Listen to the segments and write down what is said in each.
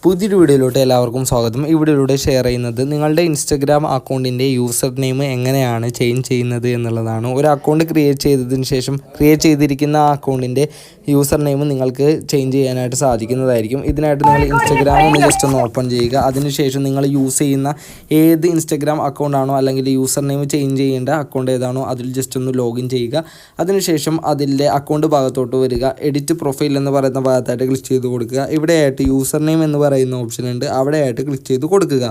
പുതിയൊരു വീഡിയോയിലോട്ട് എല്ലാവർക്കും സ്വാഗതം. ഈ വീഡിയോയിലൂടെ ഷെയർ ചെയ്യുന്നത് നിങ്ങളുടെ ഇൻസ്റ്റഗ്രാം അക്കൗണ്ടിൻ്റെ യൂസർ നെയിം എങ്ങനെയാണ് ചേഞ്ച് ചെയ്യുന്നത് എന്നുള്ളതാണ്. ഒരു അക്കൗണ്ട് ക്രിയേറ്റ് ചെയ്തതിന് ശേഷം ക്രിയേറ്റ് ചെയ്തിരിക്കുന്ന ആ അക്കൗണ്ടിൻ്റെ യൂസർ നെയിം നിങ്ങൾക്ക് ചേഞ്ച് ചെയ്യാനായിട്ട് സാധിക്കുന്നതായിരിക്കും. ഇതിനായിട്ട് നിങ്ങൾ ഇൻസ്റ്റഗ്രാം ഒന്ന് ജസ്റ്റ് ഒന്ന് ഓപ്പൺ ചെയ്യുക. അതിനുശേഷം നിങ്ങൾ യൂസ് ചെയ്യുന്ന ഏത് ഇൻസ്റ്റഗ്രാം അക്കൗണ്ടാണോ അല്ലെങ്കിൽ യൂസർ നെയിം ചേഞ്ച് ചെയ്യേണ്ട അക്കൗണ്ട് ഏതാണോ അതിൽ ജസ്റ്റ് ഒന്ന് ലോഗിൻ ചെയ്യുക. അതിനുശേഷം അതിൻ്റെ അക്കൗണ്ട് ഭാഗത്തോട്ട് വരിക. എഡിറ്റ് പ്രൊഫൈൽ എന്ന് പറയുന്ന ഭാഗത്തായിട്ട് ക്ലിക്ക് ചെയ്ത് കൊടുക്കുക. ഇവിടെയായിട്ട് യൂസർ നെയിം എന്ന് പറയുന്ന ഓപ്ഷൻ ഉണ്ട്, അവിടെയായിട്ട് ക്ലിക്ക് ചെയ്ത് കൊടുക്കുക.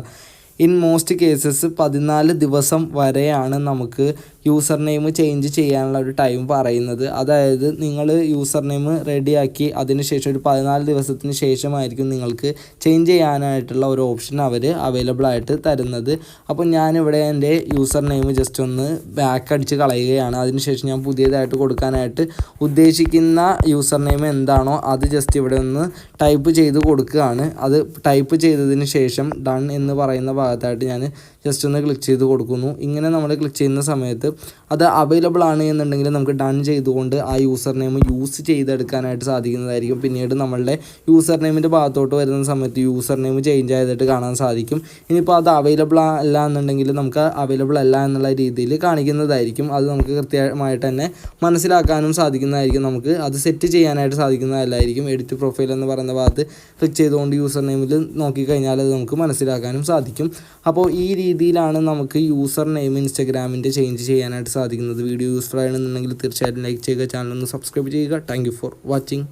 ഇൻ മോസ്റ്റ് കേസസ് 14 ദിവസം വരെയാണ് നമുക്ക് യൂസർ നെയിം ചേഞ്ച് ചെയ്യാനുള്ള ഒരു ടൈം പറയുന്നത്. അതായത് നിങ്ങൾ യൂസർ നെയിം റെഡിയാക്കി അതിനുശേഷം ഒരു 14 ദിവസത്തിന് ശേഷമായിരിക്കും നിങ്ങൾക്ക് ചേഞ്ച് ചെയ്യാനായിട്ടുള്ള ഒരു ഓപ്ഷൻ അവർ അവൈലബിൾ ആയിട്ട് തരുന്നത്. അപ്പോൾ ഞാനിവിടെ എൻ്റെ യൂസർ നെയിം ജസ്റ്റ് ഒന്ന് ബാക്ക് അടിച്ച് കളയുകയാണ്. അതിനുശേഷം ഞാൻ പുതിയതായിട്ട് കൊടുക്കാനായിട്ട് ഉദ്ദേശിക്കുന്ന യൂസർ നെയിം എന്താണോ അത് ജസ്റ്റ് ഇവിടെ ഒന്ന് ടൈപ്പ് ചെയ്ത് കൊടുക്കുകയാണ്. അത് ടൈപ്പ് ചെയ്തതിന് ശേഷം ഡൺ എന്ന് പറയുന്ന ഭാഗത്തായിട്ട് ഞാൻ ജസ്റ്റ് ഒന്ന് ക്ലിക്ക് ചെയ്ത് കൊടുക്കുന്നു. ഇങ്ങനെ നമ്മൾ ക്ലിക്ക് ചെയ്യുന്ന സമയത്ത് അത് അവൈലബിൾ ആണ് എന്നുണ്ടെങ്കിൽ നമുക്ക് ഡൺ ചെയ്തുകൊണ്ട് ആ യൂസർ നെയിം യൂസ് ചെയ്തെടുക്കാനായിട്ട് സാധിക്കുന്നതായിരിക്കും. പിന്നീട് നമ്മളുടെ യൂസർ നെയിമിൻ്റെ ഭാഗത്തോട്ട് വരുന്ന സമയത്ത് യൂസർ നെയിം ചേഞ്ച് ചെയ്തിട്ട് കാണാൻ സാധിക്കും. ഇനിയിപ്പോൾ അത് അവൈലബിൾ അല്ല എന്നുണ്ടെങ്കിൽ നമുക്ക് അവൈലബിൾ അല്ല എന്നുള്ള രീതിയിൽ കാണിക്കുന്നതായിരിക്കും. അത് നമുക്ക് കൃത്യമായിട്ട് തന്നെ മനസ്സിലാക്കാനും സാധിക്കുന്നതായിരിക്കും. നമുക്ക് അത് സെറ്റ് ചെയ്യാനായിട്ട് സാധിക്കുന്നതല്ലായിരിക്കും. എഡിറ്റ് പ്രൊഫൈൽ എന്ന് പറയുന്ന ഭാഗത്ത് ക്ലിക്ക് ചെയ്തുകൊണ്ട് യൂസർ നെയിമിൽ നോക്കിക്കഴിഞ്ഞാൽ അത് നമുക്ക് മനസ്സിലാക്കാനും സാധിക്കും. അപ്പോൾ ഈ രീതിയിലാണ് നമുക്ക് യൂസർ നെയിം ഇൻസ്റ്റഗ്രാമിൻ്റെ ചേഞ്ച് ചെയ്യാനായിട്ട് സാധിക്കുന്നത്. വീഡിയോ യൂസ്ഫുൾ ആണെന്നുണ്ടെങ്കിൽ തീർച്ചയായിട്ടും ലൈക്ക് ചെയ്യുക, ചാനൽ ഒന്ന് സബ്സ്ക്രൈബ് ചെയ്യുക. Thank you for watching.